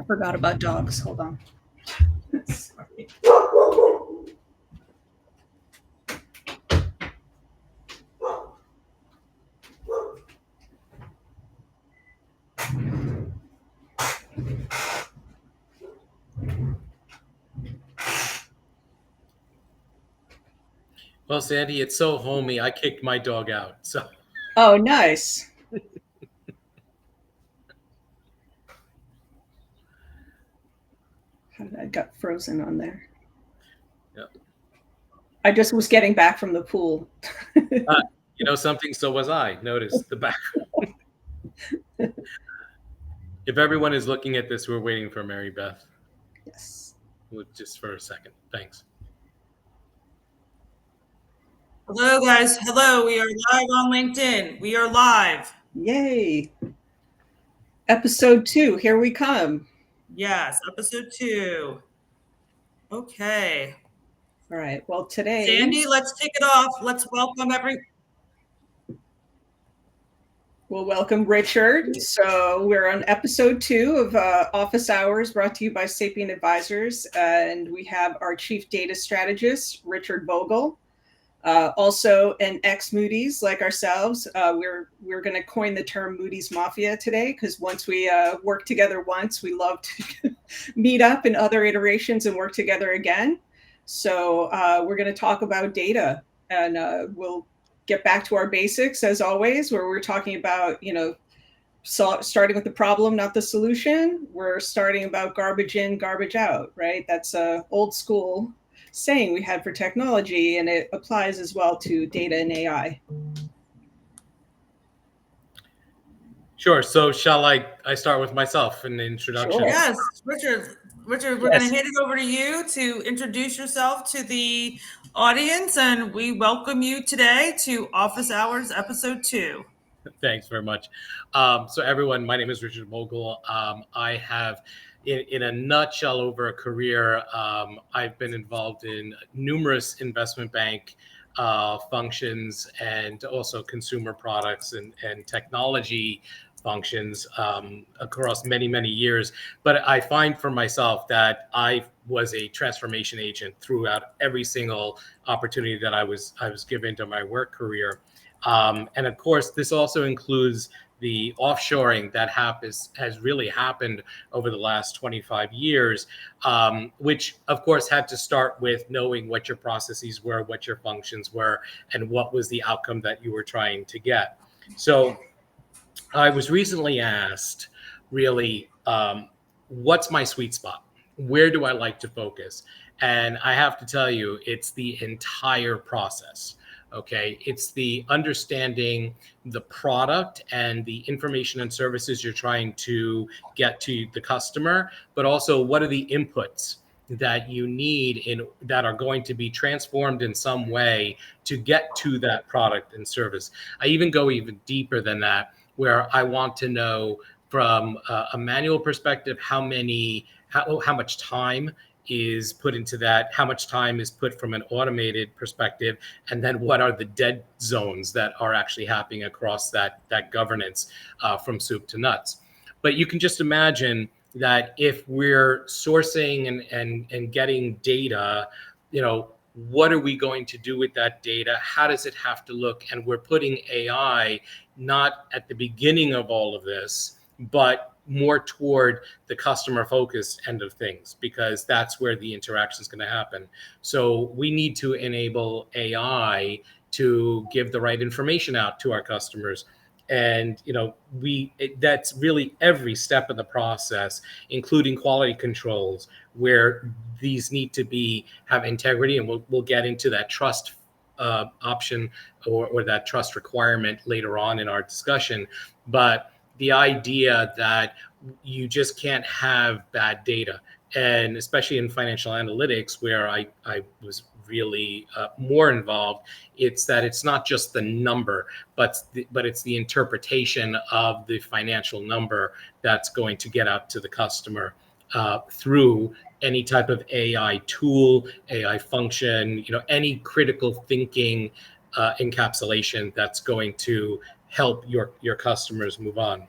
I forgot about dogs. Hold on. Sorry. Well, Sandy, it's so homey. I kicked my dog out. So Oh, nice. How did I got frozen on there? yeah. I just was getting back from the pool. You know something? So was I. Notice the back. If everyone is looking at this, we're waiting for Mary Beth. Yes. Just for a second. Thanks. Hello, guys. Hello. We are live on LinkedIn. We are live. Yay. Episode 2. Here we come. Yes, episode 2. Okay. All right. Well, today. Sandy, let's kick it off. Let's welcome We'll welcome Richard. So we're on episode 2 of Office Hours, brought to you by Sapient Advisors. And we have our chief data strategist, Richard Vogel. Also an ex-Moody's like ourselves. We're going to coin the term Moody's Mafia today, because once we work together once, we love to meet up in other iterations and work together again. So we're going to talk about data, and we'll get back to our basics as always, where we're talking about, starting with the problem, not the solution. We're starting about garbage in, garbage out, right? That's a old school saying we had for technology, and it applies as well to data and AI. Sure. So shall I start with myself in the introduction? Sure. Yes, Richard, we're going to hand it over to you to introduce yourself to the audience, and we welcome you today to Office Hours, episode 2. Thanks very much. So everyone, my name is Richard Vogel. I have, in a nutshell, over a career, I've been involved in numerous investment bank functions, and also consumer products and technology functions across many, many years. But I find for myself that I was a transformation agent throughout every single opportunity that I was given to my work career. And of course, this also includes the offshoring that has really happened over the last 25 years, which of course had to start with knowing what your processes were, what your functions were, and what was the outcome that you were trying to get. So I was recently asked, really, what's my sweet spot? Where do I like to focus? And I have to tell you, it's the entire process. Okay, it's the understanding the product and the information and services you're trying to get to the customer, but also what are the inputs that you need that are going to be transformed in some way to get to that product and service. I even go even deeper than that, where I want to know from a manual perspective how much time is put into that, how much time is put from an automated perspective, and then what are the dead zones that are actually happening across that governance from soup to nuts. But you can just imagine that if we're sourcing and getting data, what are we going to do with that data? How does it have to look? And we're putting AI not at the beginning of all of this, but more toward the customer focused end of things, because that's where the interaction is going to happen. So we need to enable AI to give the right information out to our customers. And that's really every step of the process, including quality controls, where these need to have integrity, and we'll get into that trust option or that trust requirement later on in our discussion. But the idea that you just can't have bad data, and especially in financial analytics, where I was really more involved, it's that it's not just the number, but it's the interpretation of the financial number that's going to get out to the customer through any type of AI tool, AI function, any critical thinking encapsulation that's going to help your customers move on.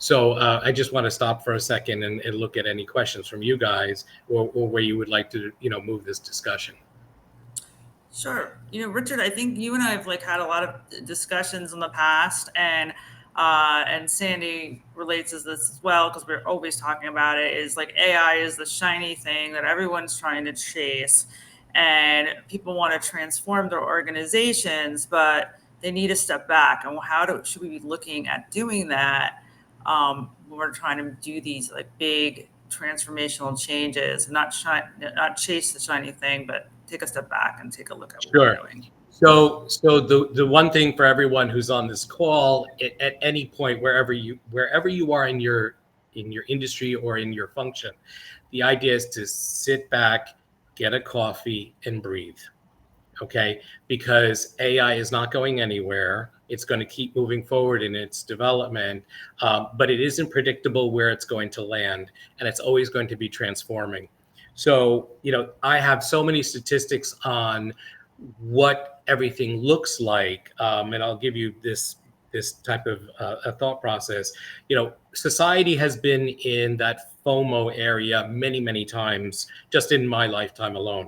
So I just want to stop for a second and look at any questions from you guys, or where you would like to, move this discussion. Sure. Richard, I think you and I have had a lot of discussions in the past, and Sandy relates to this as well because we're always talking about it. Is AI is the shiny thing that everyone's trying to chase, and people want to transform their organizations, but they need to step back. And should we be looking at doing that when we're trying to do these big transformational changes, not chase the shiny thing, but take a step back and take a look at what we're doing. So the one thing for everyone who's on this call, at any point, wherever you are in your industry or in your function, the idea is to sit back, get a coffee, and breathe. Okay, because AI is not going anywhere. It's going to keep moving forward in its development, but it isn't predictable where it's going to land, and it's always going to be transforming. So, I have so many statistics on what everything looks like, and I'll give you this type of a thought process. Society has been in that FOMO area many times just in my lifetime alone.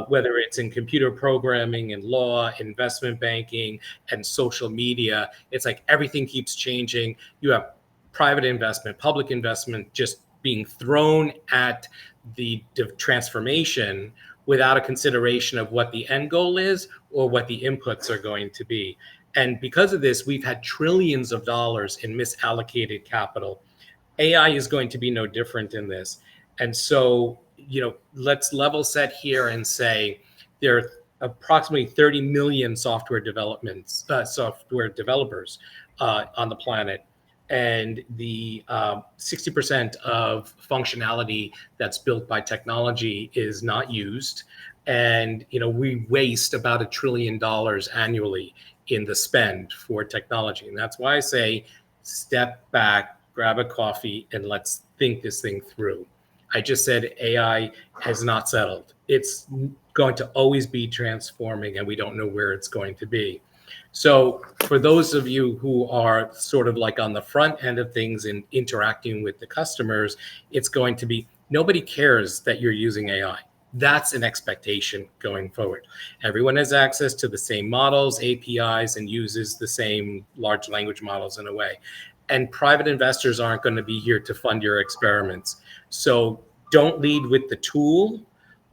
Whether it's in computer programming and law, investment banking, and social media, it's like everything keeps changing. You have private investment, public investment just being thrown at the transformation without a consideration of what the end goal is or what the inputs are going to be. And because of this, we've had trillions of dollars in misallocated capital. AI is going to be no different in this. And so, let's level set here and say there are approximately 30 million software developers on the planet. And the 60% of functionality that's built by technology is not used. And, we waste about $1 trillion annually in the spend for technology. And that's why I say, step back, grab a coffee, and let's think this thing through. I just said AI has not settled. It's going to always be transforming, and we don't know where it's going to be. So for those of you who are sort of on the front end of things and interacting with the customers, it's going to be, nobody cares that you're using AI. That's an expectation going forward. Everyone has access to the same models, APIs, and uses the same large language models in a way. And private investors aren't going to be here to fund your experiments. So don't lead with the tool,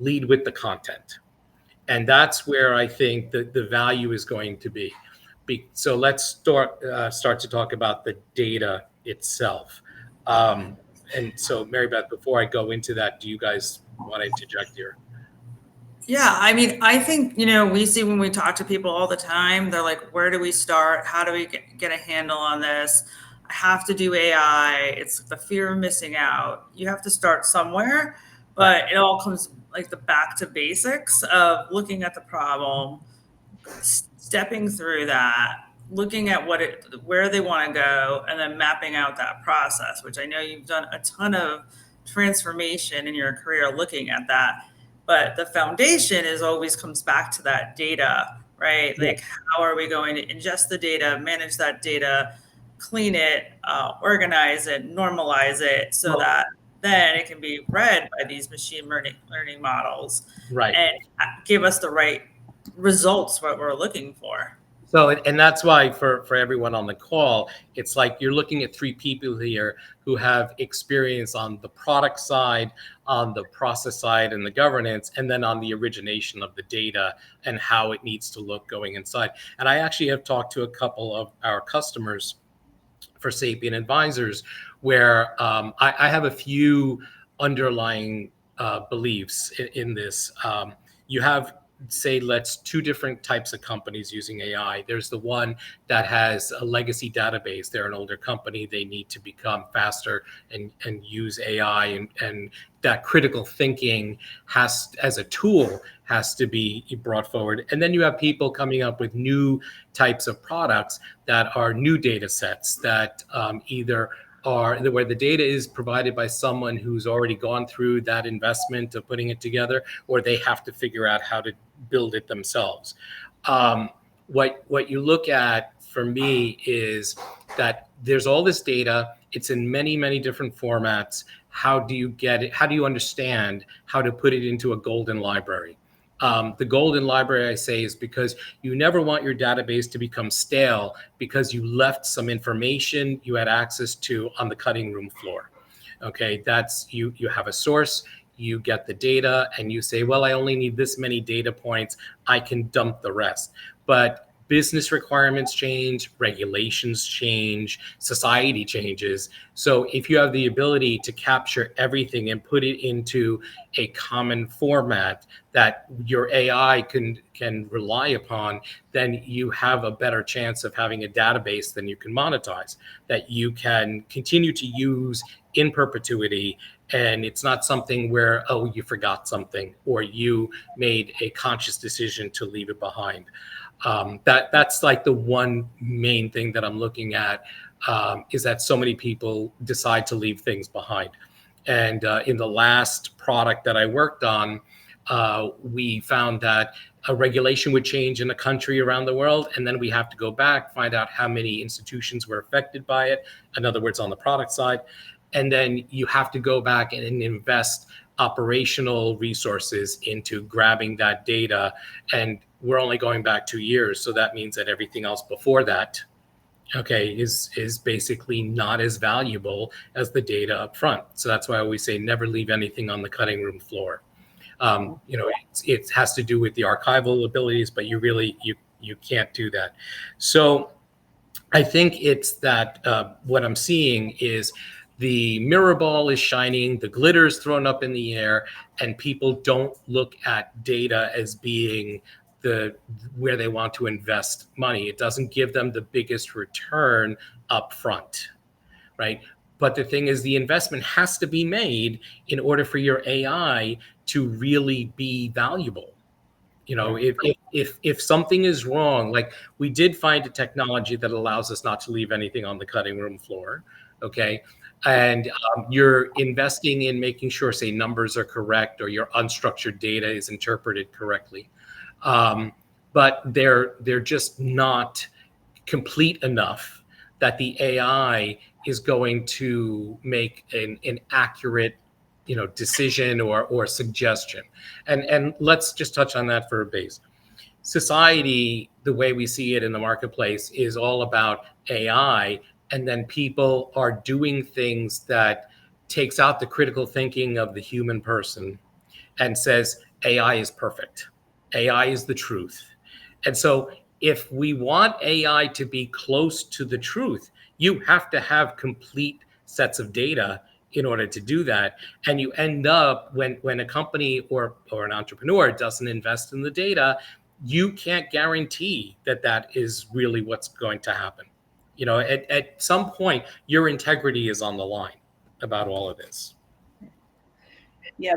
lead with the content. And that's where I think the value is going to be. So let's start to talk about the data itself. And so, Mary Beth, before I go into that, do you guys want to interject here? Yeah, I think, we see when we talk to people all the time, they're like, where do we start? How do we get a handle on this? I have to do AI. It's the fear of missing out. You have to start somewhere, but it all comes the back to basics of looking at the problem, stepping through that, looking at where they want to go, and then mapping out that process, which I know you've done a ton of transformation in your career looking at that. But the foundation always comes back to that data, right? Yeah. How are we going to ingest the data, manage that data, clean it, organize it, normalize it, so that then it can be read by these machine learning models, right, and give us the right results, what we're looking for. So, and that's why for everyone on the call, it's like you're looking at three people here who have experience on the product side, on the process side, and the governance, and then on the origination of the data and how it needs to look going inside. And I actually have talked to a couple of our customers for Sapient Advisors where I have a few underlying beliefs in this. You have, say, two different types of companies using AI. There's the one that has a legacy database. They're an older company. They need to become faster and use AI, and that critical thinking as a tool has to be brought forward. And then you have people coming up with new types of products that are new data sets that either are where the data is provided by someone who's already gone through that investment of putting it together, or they have to figure out how to build it themselves. What you look at for me is that there's all this data, it's in many, many different formats. How do you get it? How do you understand how to put it into a golden library? The golden library, I say, is because you never want your database to become stale because you left some information you had access to on the cutting room floor. Okay, that's you have a source, you get the data, and you say, well, I only need this many data points, I can dump the rest. But business requirements change, regulations change, society changes. So if you have the ability to capture everything and put it into a common format that your AI can rely upon, then you have a better chance of having a database than you can monetize, that you can continue to use in perpetuity. And it's not something where, oh, you forgot something or you made a conscious decision to leave it behind. That's like the one main thing that I'm looking at, is that so many people decide to leave things behind. And in the last product that I worked on, we found that a regulation would change in a country around the world, and then we have to go back, find out how many institutions were affected by it, in other words, on the product side. And then you have to go back and invest operational resources into grabbing that data. And we're only going back 2 years. So that means that everything else before that, okay, is basically not as valuable as the data up front. So that's why I always say never leave anything on the cutting room floor. It has to do with the archival abilities, but you can't do that. So I think it's that what I'm seeing is the mirror ball is shining, the glitter is thrown up in the air, and people don't look at data as being where they want to invest money. It doesn't give them the biggest return up front, right? But the thing is, the investment has to be made in order for your AI to really be valuable. If something is wrong, like we did find a technology that allows us not to leave anything on the cutting room floor, okay? And you're investing in making sure, say, numbers are correct or your unstructured data is interpreted correctly. But they're just not complete enough that the AI is going to make an accurate decision or suggestion. And let's just touch on that for a base. Society, the way we see it in the marketplace, is all about AI, and then people are doing things that takes out the critical thinking of the human person and says AI is perfect, AI is the truth. And so if we want AI to be close to the truth, you have to have complete sets of data in order to do that. And you end up, when a company or an entrepreneur doesn't invest in the data, you can't guarantee that is really what's going to happen. At some point, your integrity is on the line about all of this. Yeah,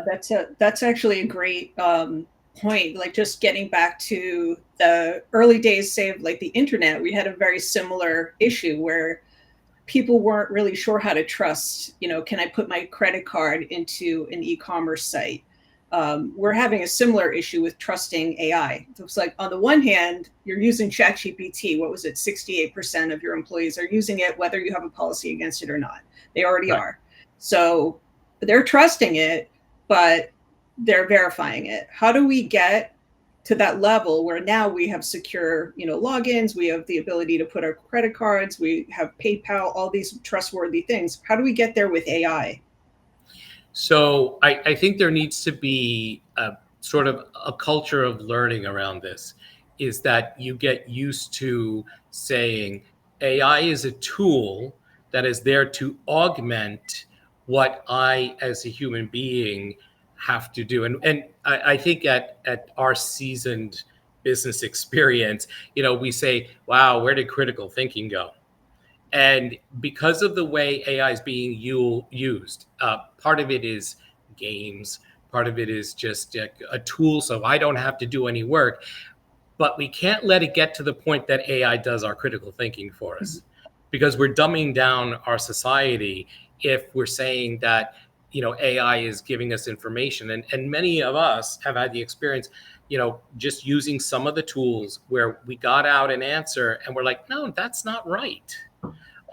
that's actually a great point. Like, just getting back to the early days, say, of like the internet, we had a very similar issue where people weren't really sure how to trust, can I put my credit card into an e-commerce site? We're having a similar issue with trusting AI. It's like, on the one hand, you're using ChatGPT. What was it? 68% of your employees are using it, whether you have a policy against it or not. They already are. So they're trusting it, but they're verifying it. How do we get to that level where now we have secure, logins, we have the ability to put our credit cards, we have PayPal, all these trustworthy things? How do we get there with AI? So I think there needs to be a sort of a culture of learning around this, is that you get used to saying AI is a tool that is there to augment what I, as a human being, have to do. And I think at our seasoned business experience, we say, wow, where did critical thinking go? And because of the way AI is being used, part of it is games, part of it is just a tool so I don't have to do any work. But we can't let it get to the point that AI does our critical thinking for us, because we're dumbing down our society if we're saying that AI is giving us information. And many of us have had the experience, just using some of the tools where we got out an answer and we're like, no, that's not right.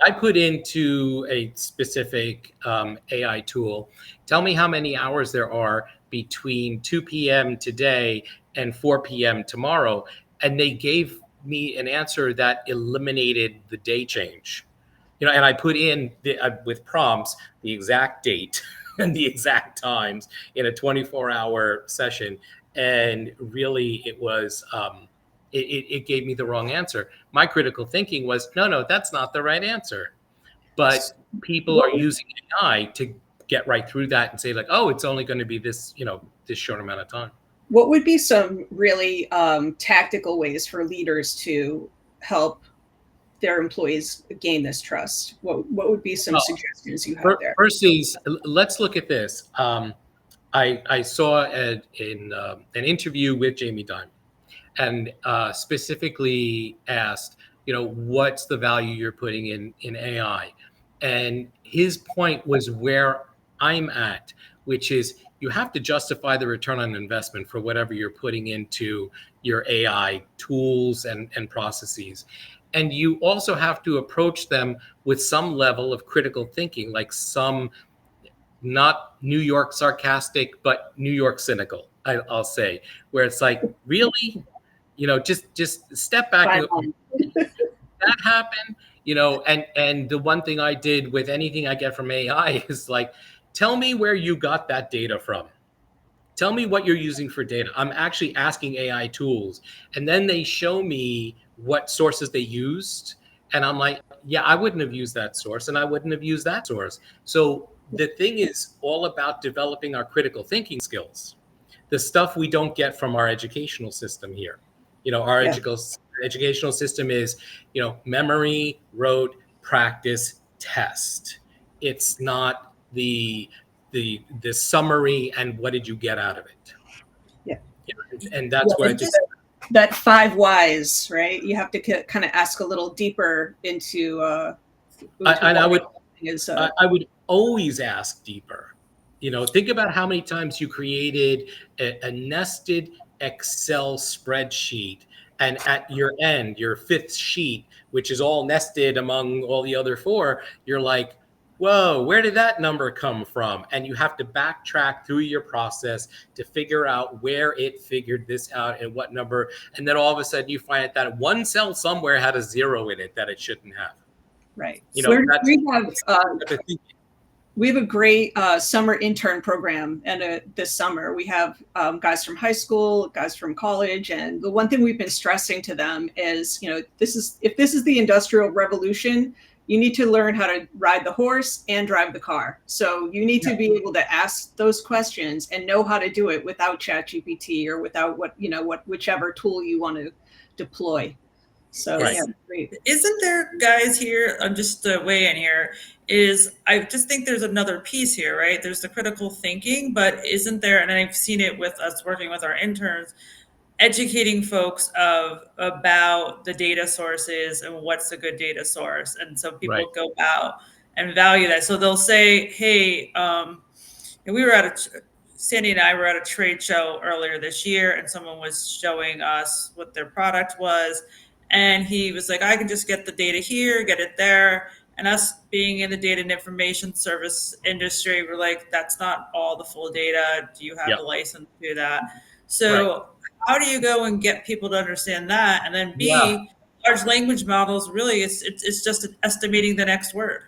I put into a specific AI tool, tell me how many hours there are between 2 p.m. today and 4 p.m. tomorrow. And they gave me an answer that eliminated the day change. And I put in with prompts the exact date and the exact times in a 24-hour session, and really it was it gave me the wrong answer. My critical thinking was, no, that's not the right answer. But people are using AI to get right through that and say like, oh, it's only going to be this this short amount of time. What would be some really tactical ways for leaders to help their employees gain this trust? What would be some suggestions you have there? First is, let's look at this. I saw an interview with Jamie Dimon, and specifically asked, what's the value you're putting in AI? And his point was where I'm at, which is you have to justify the return on investment for whatever you're putting into your AI tools and processes. And you also have to approach them with some level of critical thinking, like some, not New York sarcastic, but New York cynical, I'll say, where it's like, really? Just step back. That happened, and the one thing I did with anything I get from AI is like, tell me where you got that data from. Tell me what you're using for data. I'm actually asking AI tools, and then they show me what sources they used. And I'm like, yeah, I wouldn't have used that source, and I wouldn't have used that source. So the thing is all about developing our critical thinking skills, the stuff we don't get from our educational system here. Our educational system is, memory, rote, practice, test. It's not the summary and what did you get out of it. Yeah. And that's where I think that 5 whys, right? You have to kind of ask a little deeper into I would always ask deeper. Think about how many times you created a nested Excel spreadsheet, and at your end, your 5th sheet, which is all nested among all the other 4, you're like, whoa, where did that number come from? And you have to backtrack through your process to figure out where it figured this out and what number. And then all of a sudden you find that one cell somewhere had a 0 in it that it shouldn't have. Right. We have a great summer intern program, and this summer we have guys from high school, guys from college, and the one thing we've been stressing to them is, if this is the Industrial Revolution, you need to learn how to ride the horse and drive the car. So you need to be able to ask those questions and know how to do it without ChatGPT or without whichever tool you want to deploy. So right. Yeah, great. Isn't there, guys, here, I'm just weigh in here, I just think there's another piece here, right? There's the critical thinking, but isn't there, and I've seen it with us working with our interns, educating folks about the data sources and what's a good data source. And so people go out and value that. So they'll say, hey, Sandy and I were at a trade show earlier this year, and someone was showing us what their product was. And he was like, I can just get the data here, get it there. And us being in the data and information service industry, we're like, that's not all the full data. Do you have the license to do that? So how do you go and get people to understand that? And then large language models, really, it's just estimating the next word.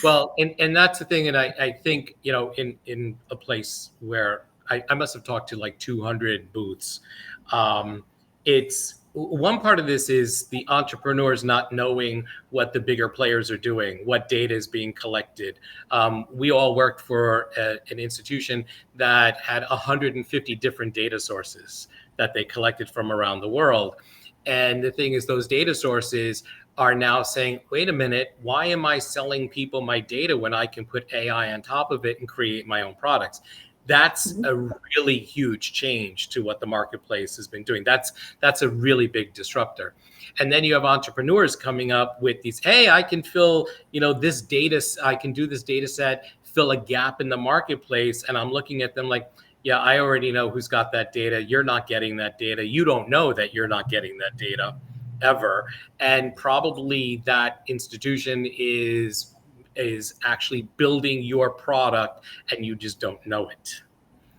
Well, and that's the thing. And I think, in a place where I must have talked to like 200 booths, it's one part of this is the entrepreneurs not knowing what the bigger players are doing, what data is being collected. We all worked for an institution that had 150 different data sources that they collected from around the world. And the thing is, those data sources are now saying, wait a minute, why am I selling people my data when I can put AI on top of it and create my own products? That's a really huge change to what the marketplace has been doing. That's a really big disruptor. And then you have entrepreneurs coming up with these, hey, I can fill, this data, I can do this data set, fill a gap in the marketplace. And I'm looking at them like, yeah, I already know who's got that data. You're not getting that data. You don't know that you're not getting that data. ever, and probably that institution is actually building your product and you just don't know it.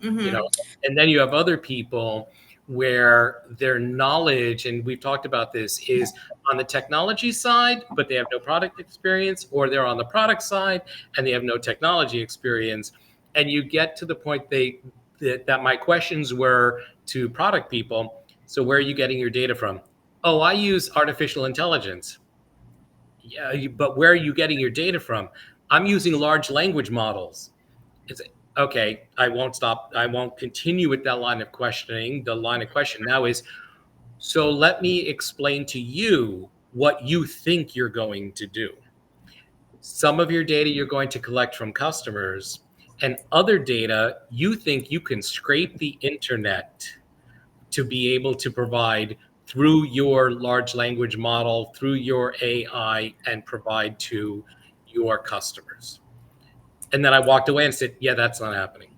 You know, and then you have other people where their knowledge, and we've talked about this, is on the technology side, but they have no product experience, or they're on the product side and they have no technology experience. And you get to the point that my questions were to product people. So where are you getting your data from? Oh, I use artificial intelligence. Yeah, but where are you getting your data from? I'm using large language models. It's okay. I won't stop. I won't continue with that line of questioning. The line of question now is, so let me explain to you what you think you're going to do. Some of your data you're going to collect from customers, and other data you think you can scrape the internet to be able to provide through your large language model, through your AI, and provide to your customers. And then I walked away and said, yeah, that's not happening.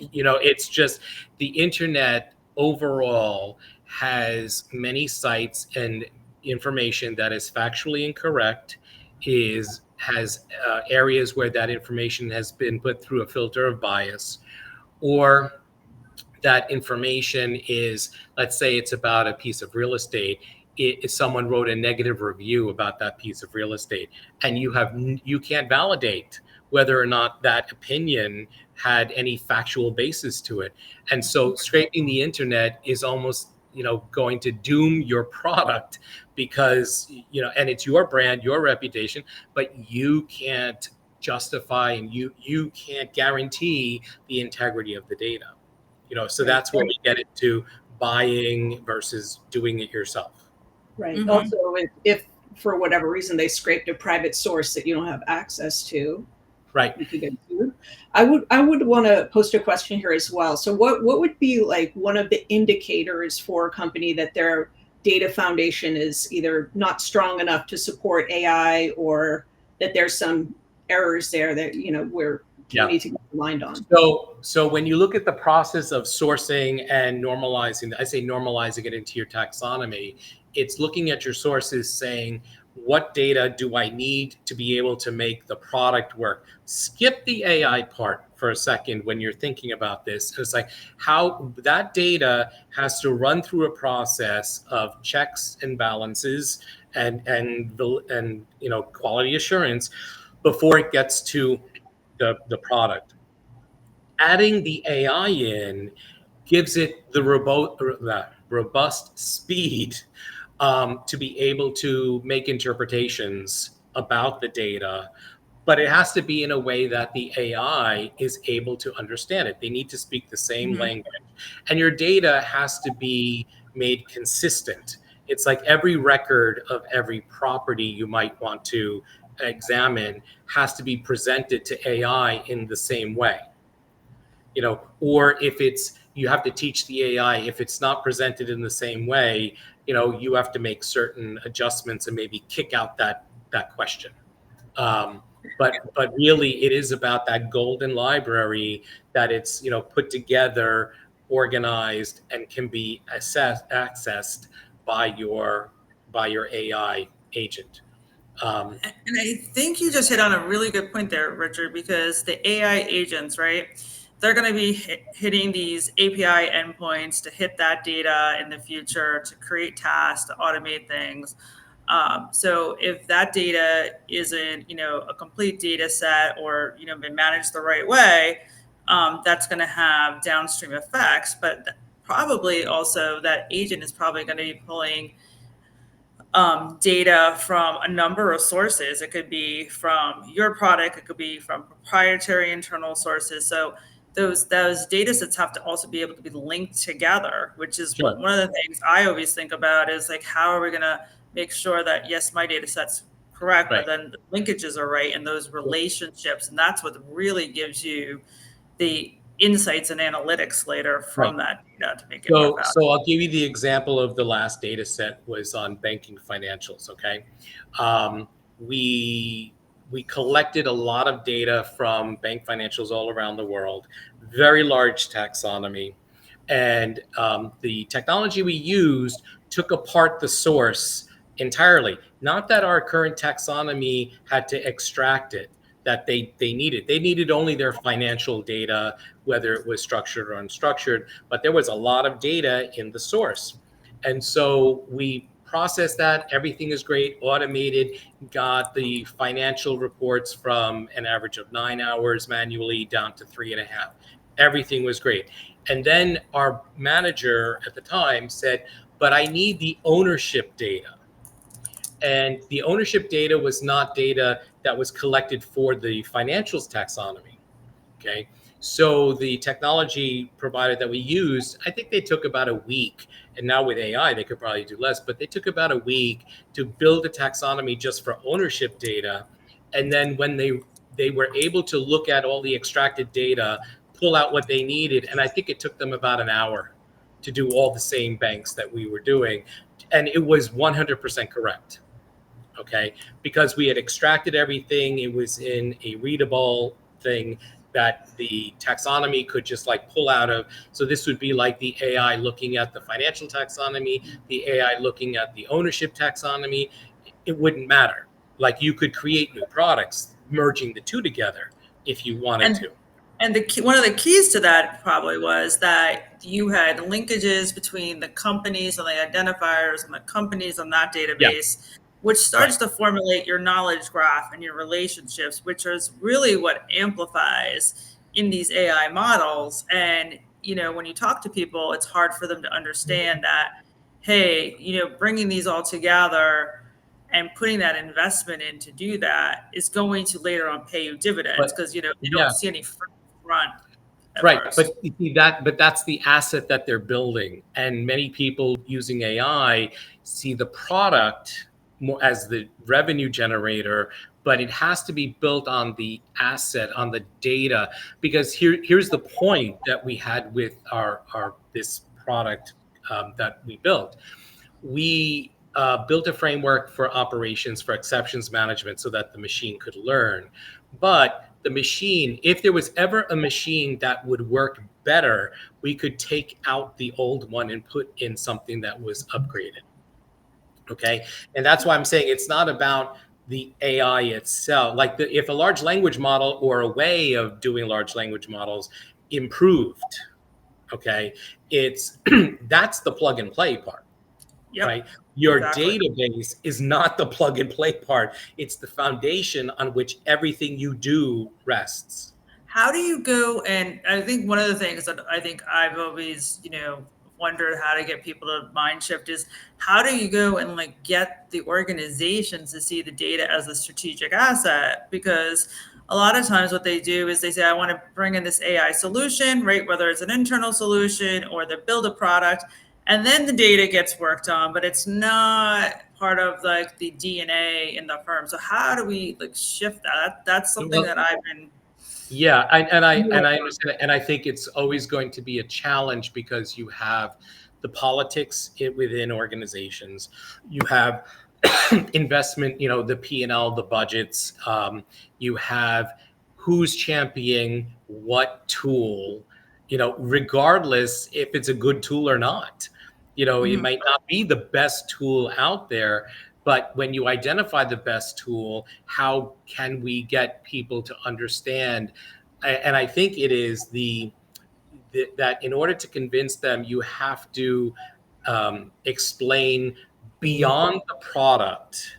It's just the internet overall has many sites and information that is factually incorrect, has areas where that information has been put through a filter of bias, or that information is, let's say it's about a piece of real estate. If someone wrote a negative review about that piece of real estate, and you can't validate whether or not that opinion had any factual basis to it. And so scraping the internet is almost, going to doom your product, because, and it's your brand, your reputation, but you can't justify and you can't guarantee the integrity of the data. So that's where we get into buying versus doing it yourself. Right. Also, if for whatever reason they scraped a private source that you don't have access to, right, you could get sued. I would want to post a question here as well. So what would be like one of the indicators for a company that their data foundation is either not strong enough to support AI, or that there's some errors there that where you need to get aligned on? So when you look at the process of sourcing and normalizing, I say normalizing it into your taxonomy, it's looking at your sources saying, what data do I need to be able to make the product work? Skip the AI part for a second when you're thinking about this. It's like how that data has to run through a process of checks and balances and quality assurance before it gets to the product. Adding the AI in gives it the robust speed to be able to make interpretations about the data, but it has to be in a way that the AI is able to understand it. They need to speak the same language, and your data has to be made consistent. It's like every record of every property you might want to examine has to be presented to AI in the same way. Or if you have to teach the AI, if it's not presented in the same way, you have to make certain adjustments and maybe kick out that question. But really, it is about that golden library that it's put together, organized, and can be accessed by your AI agent. And I think you just hit on a really good point there, Richard, because the AI agents, right? They're going to be hitting these API endpoints to hit that data in the future, to create tasks, to automate things. So if that data isn't, a complete data set or, been managed the right way, that's going to have downstream effects. But probably also that agent is probably going to be pulling data from a number of sources. It could be from your product, it could be from proprietary internal sources. So those data sets have to also be able to be linked together, which is one of the things I always think about is like, how are we going to make sure that, yes, my data set's correct, but then the linkages are right and those relationships. And that's what really gives you the insights and analytics later from that data to make it more valuable. So I'll give you the example of the last data set was on banking financials. Okay. We collected a lot of data from bank financials all around the world, very large taxonomy. And the technology we used took apart the source entirely. Not that our current taxonomy had to extract it, that they needed. They needed only their financial data, whether it was structured or unstructured, but there was a lot of data in the source. And so we processed that. Everything is great, automated, got the financial reports from an average of 9 hours manually down to 3.5. Everything was great. And then our manager at the time said, but I need the ownership data. And the ownership data was not data that was collected for the financials taxonomy. Okay. So the technology provider that we used, I think they took about a week. And now with AI, they could probably do less, but they took about a week to build a taxonomy just for ownership data. And then when they were able to look at all the extracted data, pull out what they needed, and I think it took them about an hour to do all the same banks that we were doing. And it was 100% correct. Okay. Because we had extracted everything. It was in a readable thing that the taxonomy could just like pull out of. So this would be like the AI looking at the financial taxonomy, the AI looking at the ownership taxonomy. It wouldn't matter. Like you could create new products, merging the two together if you wanted to. And one of the keys to that probably was that you had linkages between the companies and the identifiers and the companies on that database, which starts to formulate your knowledge graph and your relationships, which is really what amplifies in these AI models. And, when you talk to people, it's hard for them to understand that, hey, bringing these all together and putting that investment in to do that is going to later on pay you dividends because, they don't see any front. Right. First. But you see but that's the asset that they're building. And many people using AI see the product more as the revenue generator, but it has to be built on the asset, on the data. Because here's the point that we had with our this product that we built. We built a framework for operations for exceptions management so that the machine could learn. But the machine, if there was ever a machine that would work better, we could take out the old one and put in something that was upgraded. Okay. And that's why I'm saying it's not about the AI itself. Like if a large language model or a way of doing large language models improved, okay, it's that's the plug and play part. Yep, right? Your exactly. database is not the plug and play part. It's the foundation on which everything you do rests. How do you go? And I think one of the things that I think I've always, wondered how to get people to mind shift is how do you go and like get the organizations to see the data as a strategic asset? Because a lot of times what they do is they say, I want to bring in this AI solution, right? Whether it's an internal solution or they build a product, and then the data gets worked on, but it's not part of like the DNA in the firm. So how do we like shift that? That's something that I've been. Yeah, and I understand, and I think it's always going to be a challenge because you have the politics within organizations, you have investment, the P&L, the budgets, you have who's championing what tool, regardless if it's a good tool or not. It might not be the best tool out there, but when you identify the best tool, how can we get people to understand? And I think it is that in order to convince them, you have to explain beyond the product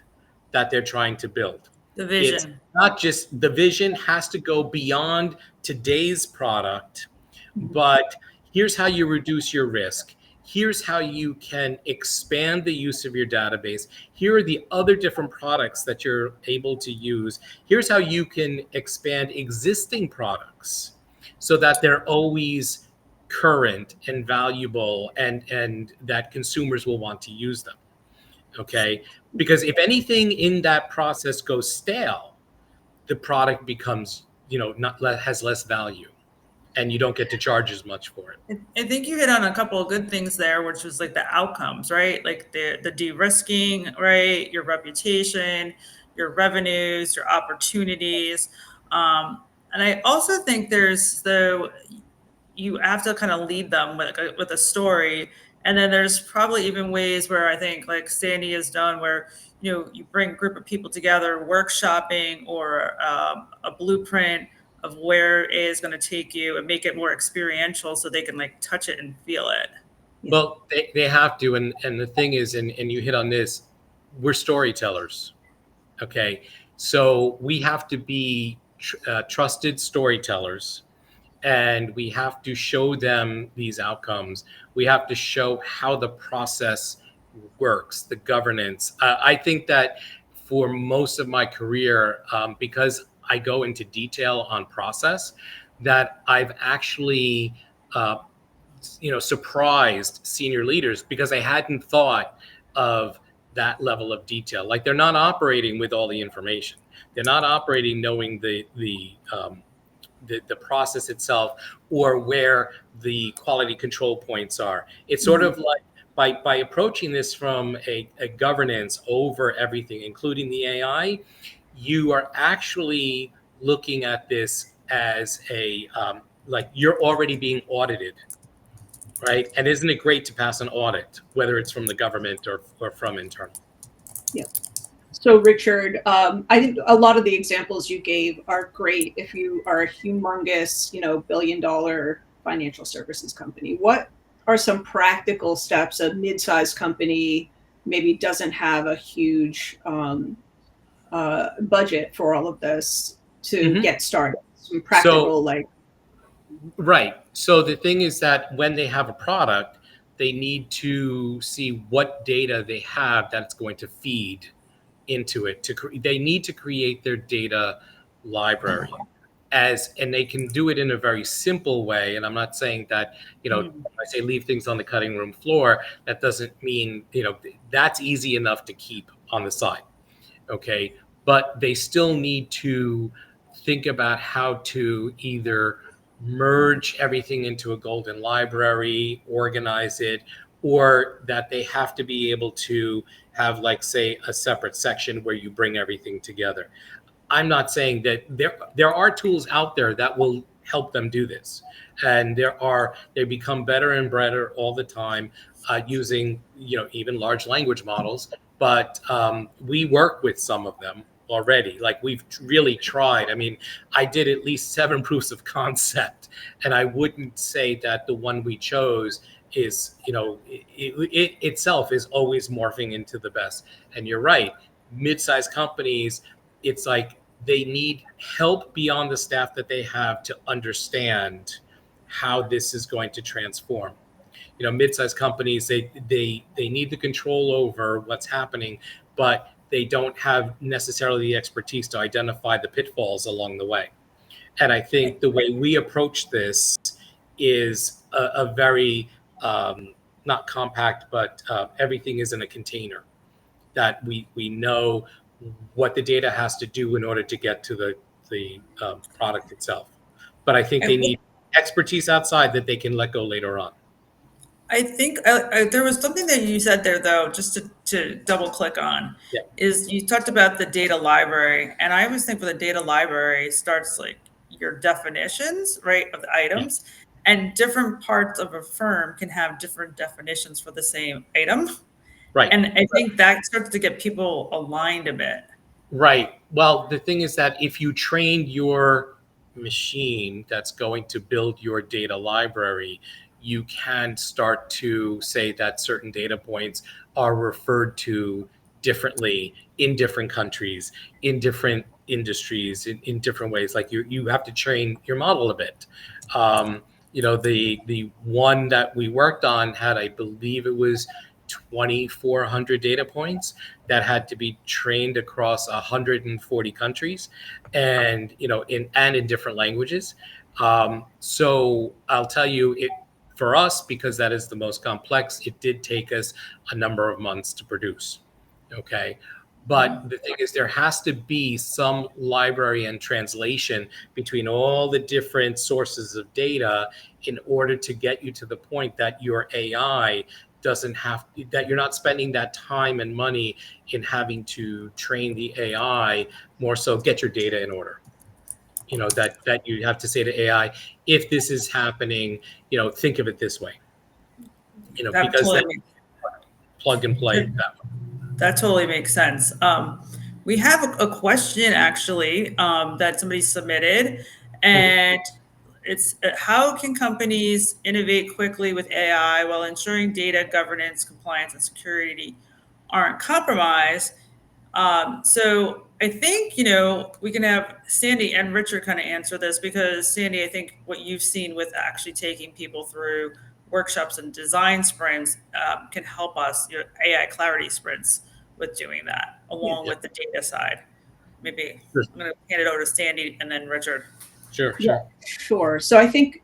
that they're trying to build. The It's vision. not just the vision has to go beyond today's product, but here's how you reduce your risk. Here's how you can expand the use of your database. Here are the other different products that you're able to use. Here's how you can expand existing products so that they're always current and valuable and that consumers will want to use them. Okay. Because if anything in that process goes stale, the product becomes, has less value and you don't get to charge as much for it. I think you hit on a couple of good things there, which was like the outcomes, right? Like the de-risking, right? Your reputation, your revenues, your opportunities. And I also think you have to kind of lead them with a story And then there's probably even ways where I think like Sandy has done where, you bring a group of people together, workshopping or a blueprint of where it is going to take you and make it more experiential so they can like touch it and feel it. Yeah. Well, they have to. And the thing is, and you hit on this, we're storytellers. Okay. So we have to be trusted storytellers, and we have to show them these outcomes. We have to show how the process works, the governance. I think that for most of my career, because I go into detail on process, that I've actually, surprised senior leaders because I hadn't thought of that level of detail. Like they're not operating with all the information. They're not operating knowing the process itself or where the quality control points are. It's sort of like by approaching this from a governance over everything, including the AI, you are actually looking at this as a like you're already being audited, right? And isn't it great to pass an audit, whether it's from the government or from internal? Yeah. So, Richard, I think a lot of the examples you gave are great if you are a humongous, billion-dollar financial services company. What are some practical steps a mid-sized company maybe doesn't have a huge budget for all of this to get started? Some practical, Right. So the thing is that when they have a product, they need to see what data they have that's going to feed into it. They need to create their data library and they can do it in a very simple way. And I'm not saying that, when I say leave things on the cutting room floor, that doesn't mean, that's easy enough to keep on the side. Okay. But they still need to think about how to either merge everything into a golden library, organize it, or that they have to be able to have, like, say, a separate section where you bring everything together. I'm not saying that there are tools out there that will help them do this, and they become better and better all the time using even large language models. But we work with some of them already. Like we've really tried. I mean, I did at least 7 proofs of concept, and I wouldn't say that the one we chose is it itself is always morphing into the best. And you're right, mid-sized companies, it's like they need help beyond the staff that they have to understand how this is going to transform. Mid-sized companies, they need the control over what's happening, but they don't have necessarily the expertise to identify the pitfalls along the way. And I think the way we approach this is a very not compact, but everything is in a container that we know what the data has to do in order to get to the product itself. But I think they need expertise outside that they can let go later on. I think there was something that you said there, though, just to double click on, is you talked about the data library. And I always think for the data library starts like your definitions, right, of the items. And different parts of a firm can have different definitions for the same item. Right. And I think that starts to get people aligned a bit. Right. Well, the thing is that if you train your machine that's going to build your data library, you can start to say that certain data points are referred to differently in different countries, in different industries, in different ways. Like you have to train your model a bit. The one that we worked on had, I believe it was 2,400 data points that had to be trained across 140 countries, and in different languages. So I'll tell you, for us, because that is the most complex, it did take us a number of months to produce. Okay. But the thing is, there has to be some library and translation between all the different sources of data in order to get you to the point that your AI that you're not spending that time and money in having to train the AI, more so get your data in order. That you have to say to AI, if this is happening, think of it this way. That because totally they makes, plug and play that totally makes sense. We have a question actually that somebody submitted, and it's how can companies innovate quickly with AI while ensuring data governance, compliance, and security aren't compromised? So I think, we can have Sandy and Richard kind of answer this because Sandy, I think what you've seen with actually taking people through workshops and design sprints can help us, your AI clarity sprints with doing that along with the data side. Maybe Sure. I'm going to hand it over to Sandy and then Richard. Sure. Sure. So I think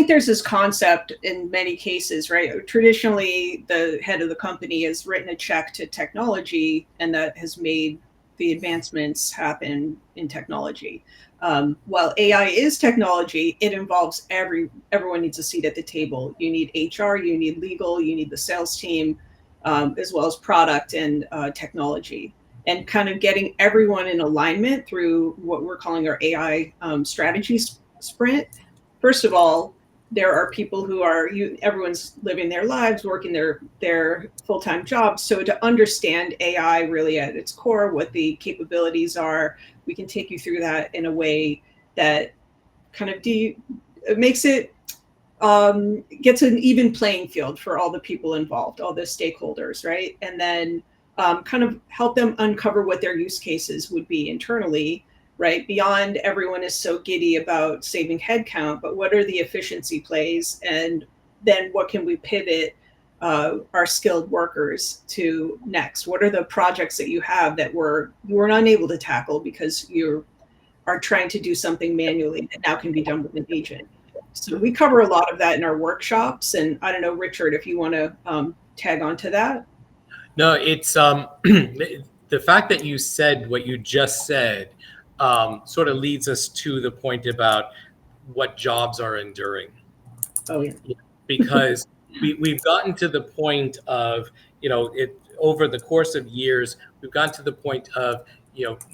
there's this concept in many cases, right? Traditionally, the head of the company has written a check to technology, and that has made the advancements happen in technology. While AI is technology, it involves everyone needs a seat at the table. You need HR, you need legal, you need the sales team, as well as product and technology. And kind of getting everyone in alignment through what we're calling our AI strategy sprint. First of all, there are people who everyone's living their lives, working their full-time jobs. So to understand AI really at its core, what the capabilities are, we can take you through that in a way that kind of makes it gets an even playing field for all the people involved, all the stakeholders, right? And then kind of help them uncover what their use cases would be internally, right? Beyond everyone is so giddy about saving headcount, but what are the efficiency plays? And then what can we pivot our skilled workers to next? What are the projects that you have that you were unable to tackle because you are trying to do something manually that now can be done with an agent? So we cover a lot of that in our workshops. And I don't know, Richard, if you want to tag on to that. No, it's the fact that you said what you just said sort of leads us to the point about what jobs are enduring. Oh, yeah. Because we've gotten to the point of, over the course of years, we've gotten to the point of,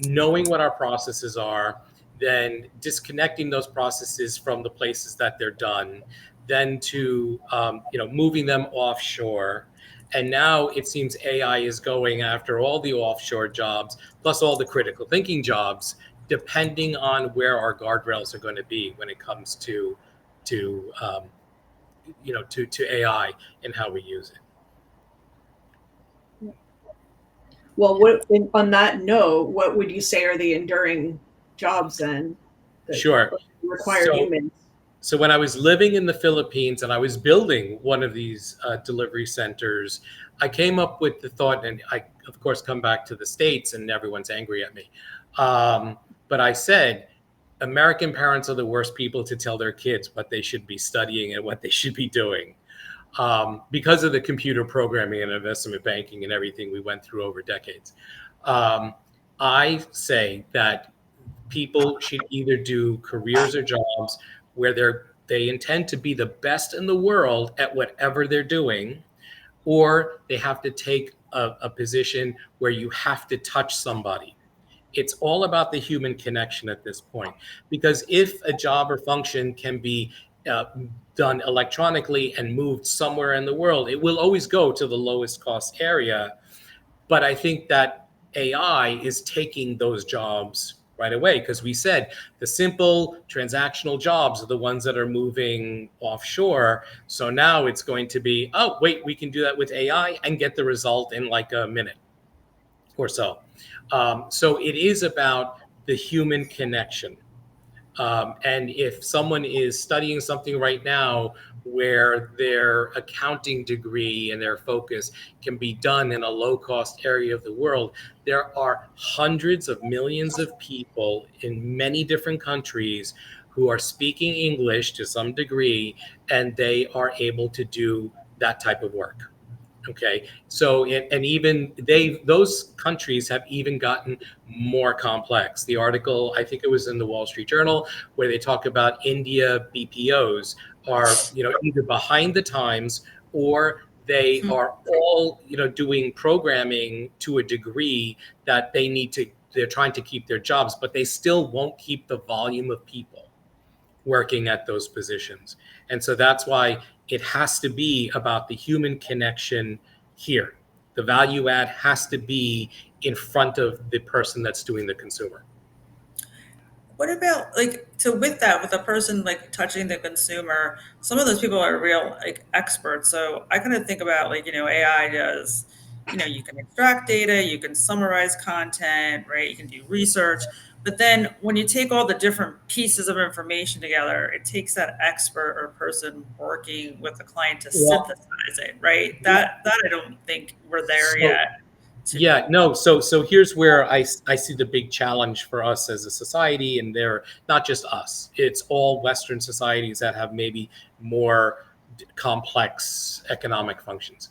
knowing what our processes are, then disconnecting those processes from the places that they're done, then to, moving them offshore. And now it seems AI is going after all the offshore jobs, plus all the critical thinking jobs, depending on where our guardrails are going to be when it comes to AI and how we use it. Well, on that note, what would you say are the enduring jobs then that Sure. require humans? So when I was living in the Philippines and I was building one of these delivery centers, I came up with the thought, and I, of course, come back to the States and everyone's angry at me. But I said, American parents are the worst people to tell their kids what they should be studying and what they should be doing. Because of the computer programming and investment banking and everything we went through over decades. I say that people should either do careers or jobs where they intend to be the best in the world at whatever they're doing, or they have to take a position where you have to touch somebody. It's all about the human connection at this point, because if a job or function can be done electronically and moved somewhere in the world, it will always go to the lowest cost area. But I think that AI is taking those jobs right away, because we said the simple transactional jobs are the ones that are moving offshore. So now it's going to be, oh, wait, we can do that with AI and get the result in like a minute or so. So it is about the human connection. And if someone is studying something right now where their accounting degree and their focus can be done in a low-cost area of the world, there are hundreds of millions of people in many different countries who are speaking English to some degree, and they are able to do that type of work. Okay, so and even those countries have even gotten more complex. The article, I think it was in the Wall Street Journal, where they talk about India BPOs are either behind the times, or they are all doing programming to a degree that they're trying to keep their jobs, but they still won't keep the volume of people working at those positions. And so that's why it has to be about the human connection here. The value add has to be in front of the person that's doing the consumer. What about with that, with a person like touching the consumer, some of those people are real like experts. So I kind of think about AI does, you can extract data, you can summarize content, right? You can do research. But then when you take all the different pieces of information together, it takes that expert or person working with the client to synthesize it, right? That I don't think we're there yet. Yeah, no. So here's where I see the big challenge for us as a society, and they're not just us. It's all Western societies that have maybe more complex economic functions,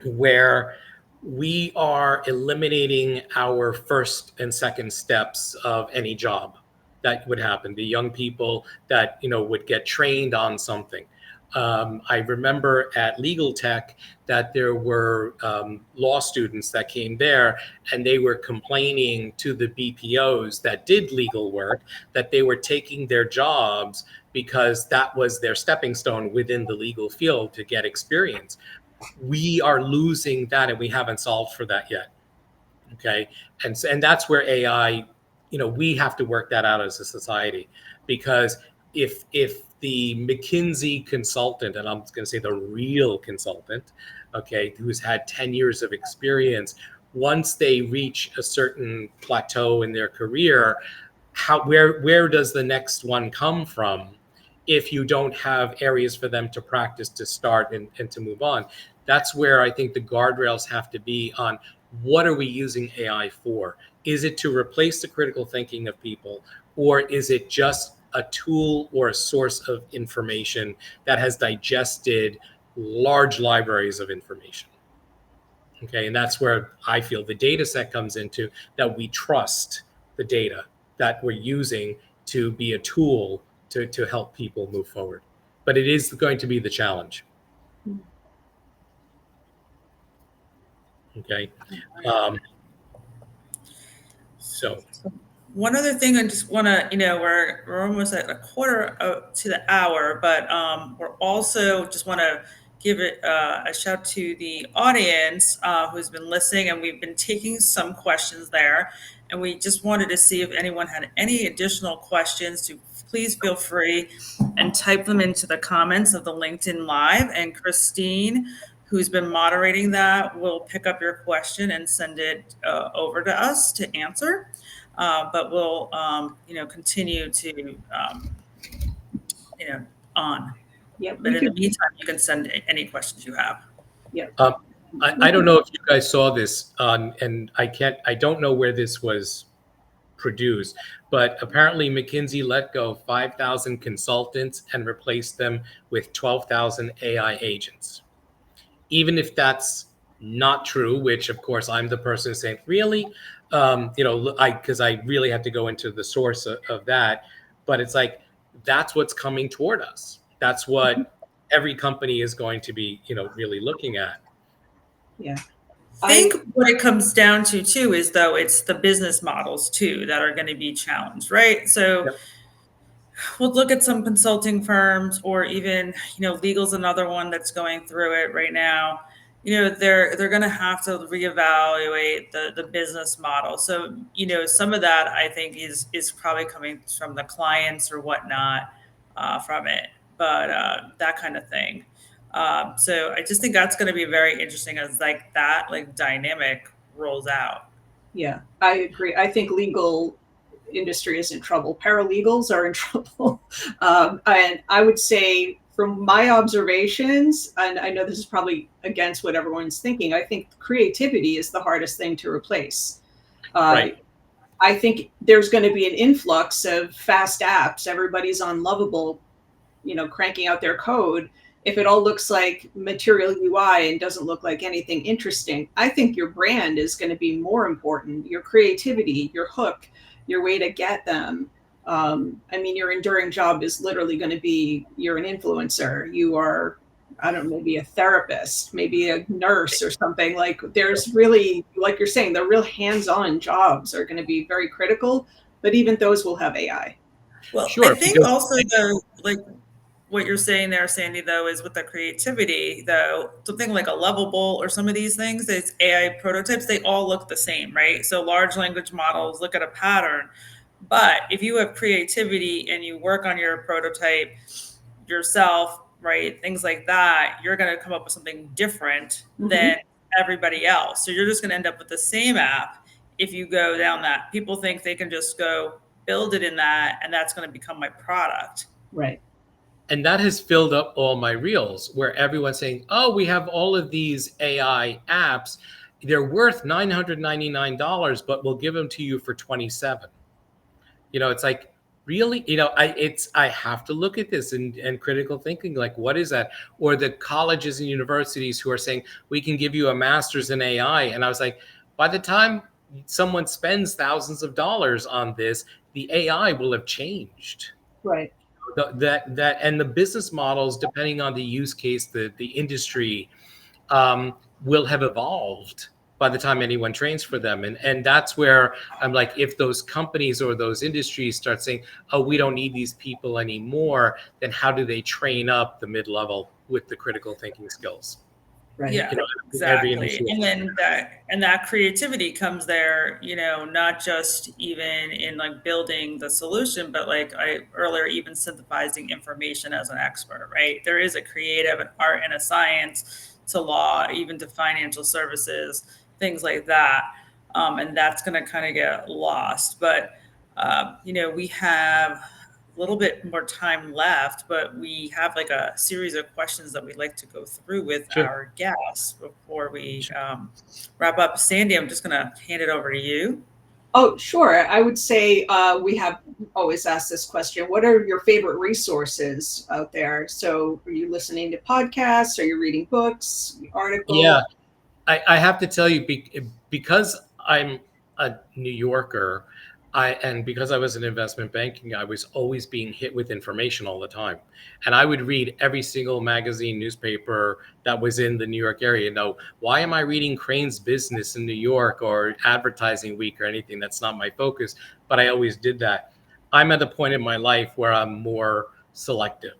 where we are eliminating our first and second steps of any job that would happen. The young people that would get trained on something. I remember at Legal Tech that there were law students that came there, and they were complaining to the BPOs that did legal work that they were taking their jobs because that was their stepping stone within the legal field to get experience. We are losing that, and we haven't solved for that yet. Okay, and that's where AI, we have to work that out as a society, because if the McKinsey consultant, and I'm going to say the real consultant, okay, who's had 10 years of experience, once they reach a certain plateau in their career, where does the next one come from if you don't have areas for them to practice, to start, and to move on? That's where I think the guardrails have to be on what are we using AI for? Is it to replace the critical thinking of people, or is it just a tool or a source of information that has digested large libraries of information? Okay, and that's where I feel the data set comes into, that we trust the data that we're using to be a tool to help people move forward. But it is going to be the challenge. Okay. So one other thing I just want to, we're almost at a quarter to the hour, but we're also just want to give it a shout to the audience who's been listening, and we've been taking some questions there, and we just wanted to see if anyone had any additional questions. To please feel free and type them into the comments of the LinkedIn Live, and Christine, who's been moderating that, will pick up your question and send it over to us to answer. But we'll, continue to, on. Yeah. But in the meantime, you can send any questions you have. Yeah. I don't know if you guys saw this, and I don't know where this was produced, but apparently McKinsey let go 5,000 consultants and replaced them with 12,000 AI agents. Even if that's not true, which of course I'm the person saying, really? Because I really have to go into the source of that. But it's like, that's what's coming toward us. That's what every company is going to be, really looking at. Yeah. I think what it comes down to too is, though, it's the business models too that are going to be challenged, right? So yep. We'll look at some consulting firms, or even, legal's another one that's going through it right now. They're going to have to reevaluate the business model. So, some of that I think is probably coming from the clients or whatnot from it, but that kind of thing. So I just think that's going to be very interesting as that dynamic rolls out. Yeah, I agree. I think legal industry is in trouble. Paralegals are in trouble. And I would say, from my observations, and I know this is probably against what everyone's thinking, I think creativity is the hardest thing to replace. Right. I think there's going to be an influx of fast apps. Everybody's on Lovable, cranking out their code. If it all looks like material UI and doesn't look like anything interesting, I think your brand is going to be more important. Your creativity, your hook, your way to get them. Your enduring job is literally going to be, you're an influencer. You are, I don't know, maybe a therapist, maybe a nurse or something. Like, there's really, like you're saying, the real hands-on jobs are going to be very critical, but even those will have AI. Well, sure, I think also what you're saying there, Sandy, though, is with the creativity, though, something like a Lovable or some of these things, these AI prototypes, they all look the same, right? So large language models look at a pattern. But if you have creativity and you work on your prototype yourself, right, things like that, you're going to come up with something different than everybody else. So you're just going to end up with the same app if you go down that. People think they can just go build it in that, and that's going to become my product. Right. And that has filled up all my reels where everyone's saying, oh, we have all of these AI apps. They're worth $999, but we'll give them to you for 27. It's like, really? I have to look at this and critical thinking, like, what is that? Or the colleges and universities who are saying, we can give you a master's in AI. And I was like, by the time someone spends thousands of dollars on this, the AI will have changed. Right. That and the business models, depending on the use case, the industry, will have evolved by the time anyone trains for them. And that's where I'm like, if those companies or those industries start saying, oh, we don't need these people anymore, then how do they train up the mid-level with the critical thinking skills? Right. Yeah, exactly. And then that creativity comes there, not just even in like building the solution, but like I earlier, even synthesizing information as an expert, right? There is a creative, an art, and a science to law, even to financial services, things like that. And that's going to kind of get lost. But, we have a little bit more time left, but we have like a series of questions that we'd like to go through with our guests before we wrap up. Sandy, I'm just going to hand it over to you. Oh, sure. I would say we have always asked this question. What are your favorite resources out there? So are you listening to podcasts? Are you reading books, articles? Yeah, I have to tell you, because I'm a New Yorker, and because I was in investment banking, I was always being hit with information all the time. And I would read every single magazine, newspaper that was in the New York area. Now, why am I reading Crane's Business in New York or Advertising Week or anything? That's not my focus, but I always did that. I'm at a point in my life where I'm more selective.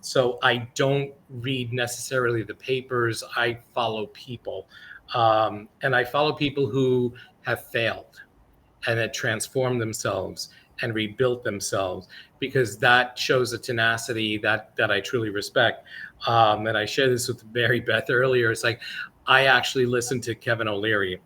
So I don't read necessarily the papers. I follow people. And I follow people who have failed and that transformed themselves and rebuilt themselves, because that shows a tenacity that I truly respect. And I shared this with Mary Beth earlier. It's like, I actually listened to Kevin O'Leary,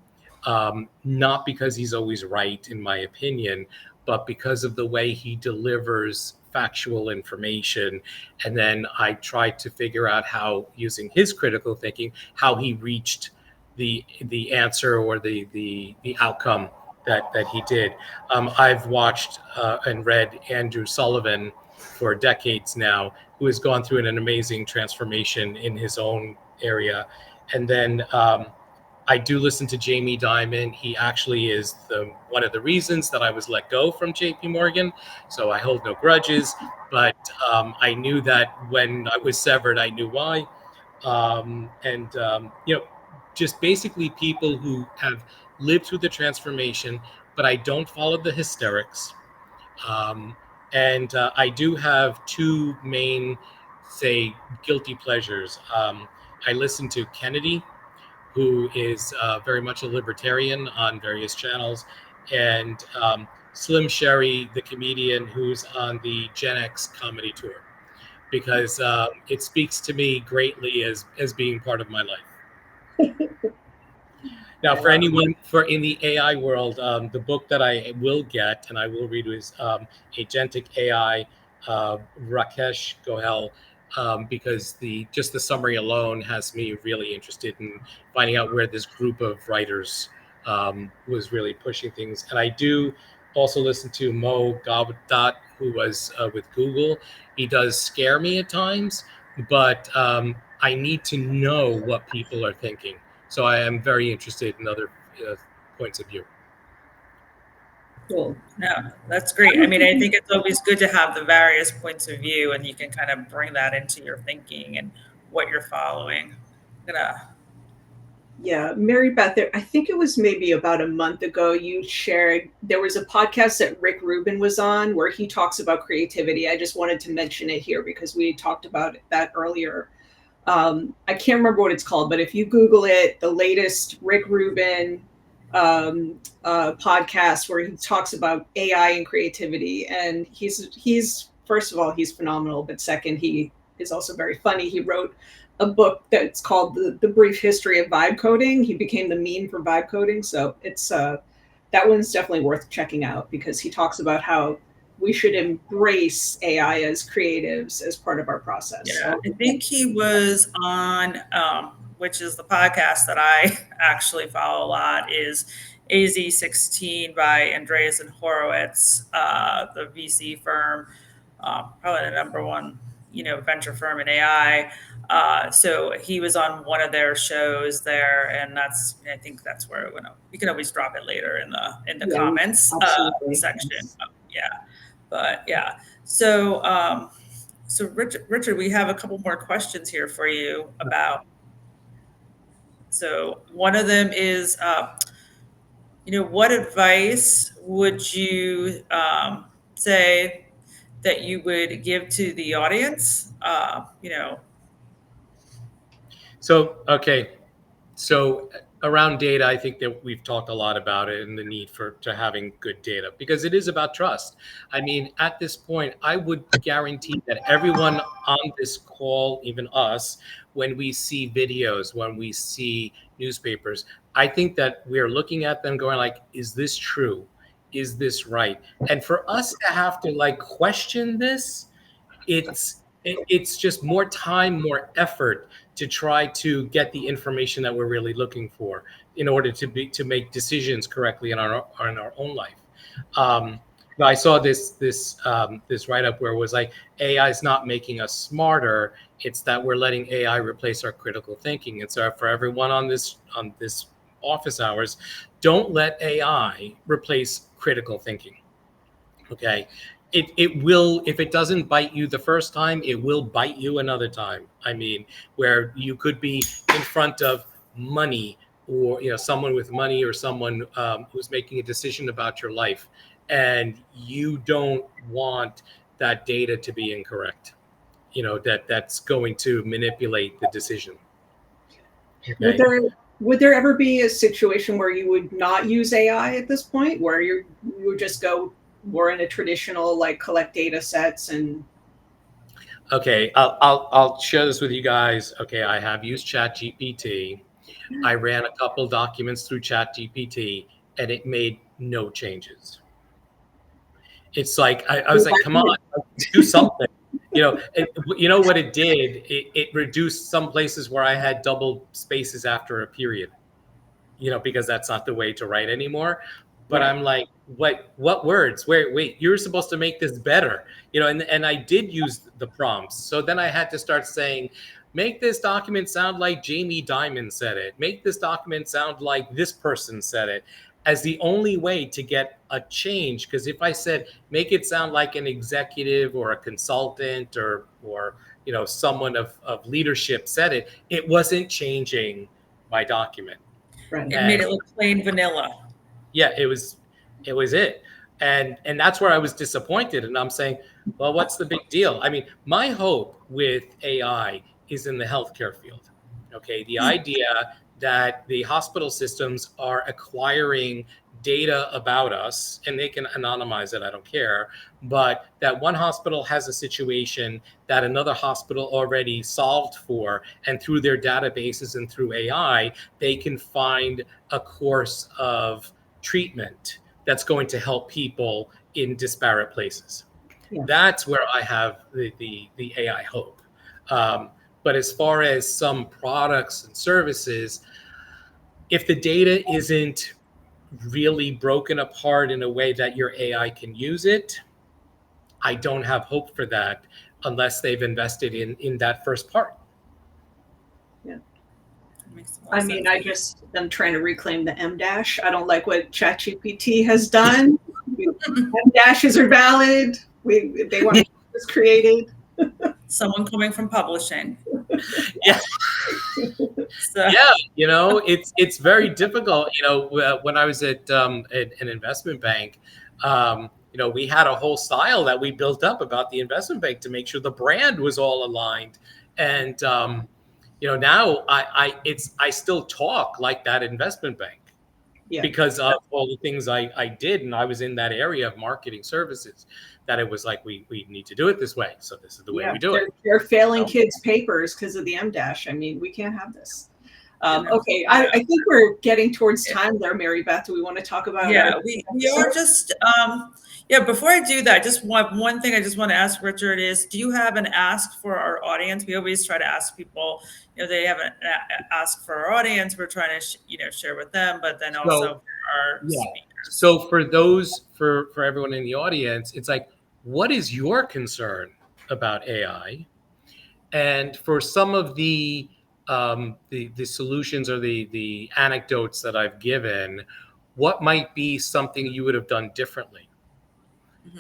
not because he's always right, in my opinion, but because of the way he delivers factual information. And then I tried to figure out how, using his critical thinking, how he reached the answer or the outcome that he did. I've watched and read Andrew Sullivan for decades now, who has gone through an amazing transformation in his own area. And then I do listen to Jamie Dimon. He actually is one of the reasons that I was let go from JP Morgan. So I hold no grudges, but I knew that when I was severed, I knew why. Just basically people who have lived through the transformation, but I don't follow the hysterics. And I do have two main, say, guilty pleasures. I listen to Kennedy, who is very much a libertarian on various channels, and Slim Sherry, the comedian, who's on the Gen X comedy tour, because it speaks to me greatly as being part of my life. Now, for anyone in the AI world, the book that I will get and I will read is Agentic AI, Rakesh Gohel, because just the summary alone has me really interested in finding out where this group of writers was really pushing things. And I do also listen to Mo Gawdat, who was with Google. He does scare me at times, but I need to know what people are thinking. So I am very interested in other points of view. Cool. Yeah, that's great. I mean, I think it's always good to have the various points of view, and you can kind of bring that into your thinking and what you're following. I'm gonna Yeah, Mary Beth, I think it was maybe about a month ago, you shared there was a podcast that Rick Rubin was on where he talks about creativity. I just wanted to mention it here because we talked about that earlier. I can't remember what it's called, but if you Google it, the latest Rick Rubin podcast where he talks about AI and creativity, and he's first of all he's phenomenal, but second he is also very funny. He wrote a book that's called the Brief History of Vibe Coding. He became the meme for vibe coding, so it's that one's definitely worth checking out because he talks about how we should embrace AI as creatives as part of our process. Yeah, I think he was on, which is the podcast that I actually follow a lot, is AZ16 by Andreas and Horowitz, the VC firm, probably the number one, venture firm in AI. So he was on one of their shows there, and I think that's where it went. We can always drop it later in the Yeah, comments section. yes. Yeah, but yeah. So Richard, we have a couple more questions here for you about. So one of them is, what advice would you say that you would give to the audience? So around data, I think that we've talked a lot about it and the need to having good data because it is about trust. I mean, at this point, I would guarantee that everyone on this call, even us, when we see videos, when we see newspapers, I think that we're looking at them going like, is this true? Is this right? And for us to have to like question this, it's just more time, more effort to try to get the information that we're really looking for in order to make decisions correctly in our own life. I saw this write up where it was like AI is not making us smarter; it's that we're letting AI replace our critical thinking. And so, for everyone on this office hours, don't let AI replace critical thinking. Okay. It will, if it doesn't bite you the first time, it will bite you another time. I mean, where you could be in front of money or someone with money or someone who's making a decision about your life, and you don't want that data to be incorrect. That's going to manipulate the decision. Okay. Would there ever be a situation where you would not use AI at this point, where you would just go more in a traditional like collect data sets and? Okay, I'll share this with you guys. Okay, I have used ChatGPT. I ran a couple documents through ChatGPT, and it made no changes. It's like I was like, come on, do something. You know what it did? It reduced some places where I had double spaces after a period. Because that's not the way to write anymore. But right. I'm like, what words? Wait, you're supposed to make this better. And I did use the prompts. So then I had to start saying, make this document sound like Jamie Dimon said it. Make this document sound like this person said it, as the only way to get a change. Because if I said, make it sound like an executive or a consultant or someone of leadership said it, it wasn't changing my document. Right. It made it look plain vanilla. Yeah, it was it. And that's where I was disappointed. And I'm saying, well, what's the big deal? I mean, my hope with AI is in the healthcare field. Okay. The idea that the hospital systems are acquiring data about us, and they can anonymize it, I don't care, but that one hospital has a situation that another hospital already solved for, and through their databases and through AI, they can find a course of treatment that's going to help people in disparate places. Yeah. That's where I have the AI hope. But as far as some products and services, if the data isn't really broken apart in a way that your AI can use it, I don't have hope for that unless they've invested in that first part. Yeah. I mean, I just am trying to reclaim the M dash. I don't like what ChatGPT has done. M dashes are valid. They want to keep this created. Someone coming from publishing. Yeah. So. Yeah, it's very difficult. When I was at an investment bank, we had a whole style that we built up about the investment bank to make sure the brand was all aligned. And now I still talk like that investment bank. Yeah. Because of all the things I did, and I was in that area of marketing services, that it was like we need to do it this way. So this is the way we do it. They're failing kids' papers because of the M-dash. I mean, we can't have this. Okay, I think we're getting towards time there, Mary Beth. Do we want to talk about? Yeah, we are just. Before I do that, just one thing I just want to ask Richard is, do you have an ask for our audience? We always try to ask people, they have an ask for our audience. We're trying to, share with them, but then also for our speakers. So for everyone in the audience, it's like, what is your concern about AI? And for some of the solutions or the anecdotes that I've given, what might be something you would have done differently?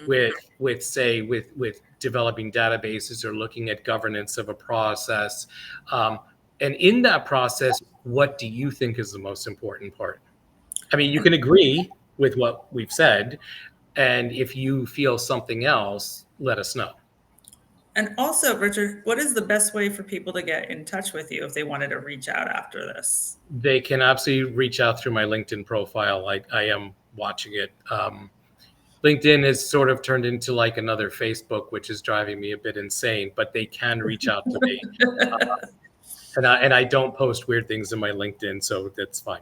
with developing databases or looking at governance of a process. And in that process, what do you think is the most important part? I mean, you can agree with what we've said, and if you feel something else, let us know. And also, Richard, what is the best way for people to get in touch with you if they wanted to reach out after this? They can absolutely reach out through my LinkedIn profile. I am watching it. LinkedIn has sort of turned into like another Facebook, which is driving me a bit insane, but they can reach out to me. And I don't post weird things in my LinkedIn, so that's fine.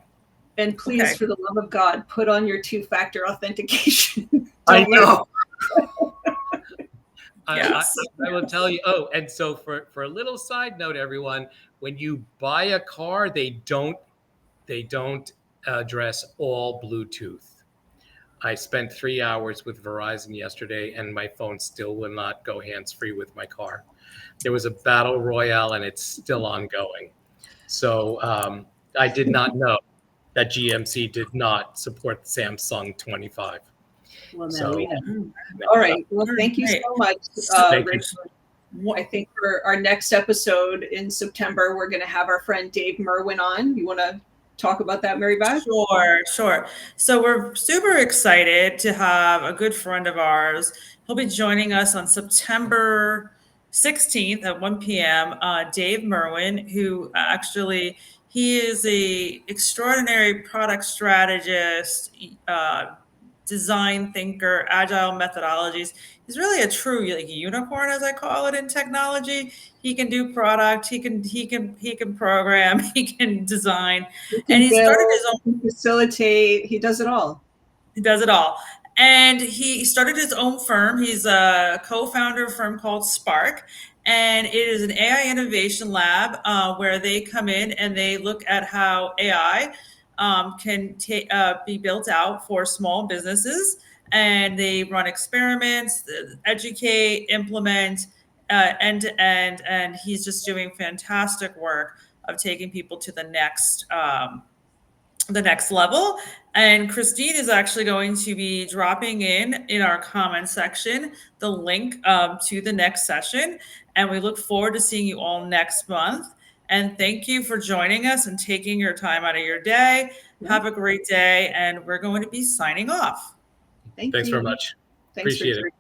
And please, for the love of God, put on your 2-factor authentication. I know. Yes. I will tell you. Oh, and so for a little side note, everyone, when you buy a car, they don't address all Bluetooth. I spent 3 hours with Verizon yesterday, and my phone still will not go hands-free with my car. There was a battle royale, and it's still ongoing. So I did not know that GMC did not support Samsung 25. Well, now we have. All right. Well, thank you so much, Richard. I think for our next episode in September, we're going to have our friend Dave Merwin on. You want to talk about that, Mary Beth? Sure. So we're super excited to have a good friend of ours. He'll be joining us on September 16th at 1 p.m. Dave Merwin, who actually, he is a extraordinary product strategist, design thinker, agile methodologies. He's really a true unicorn, as I call it, in technology. He can do product, he can program, he can design, and he started his own, facilitate. He does it all. And he started his own firm. He's a co-founder of a firm called Spark, and it is an AI innovation lab where they come in and they look at how AI can be built out for small businesses, and they run experiments, educate, implement end to end, and he's just doing fantastic work of taking people to the next level. And Christine is actually going to be dropping in our comment section the link to the next session, and we look forward to seeing you all next month. And thank you for joining us and taking your time out of your day. Have a great day, and we're going to be signing off. Thanks very much. Thanks, Appreciate it.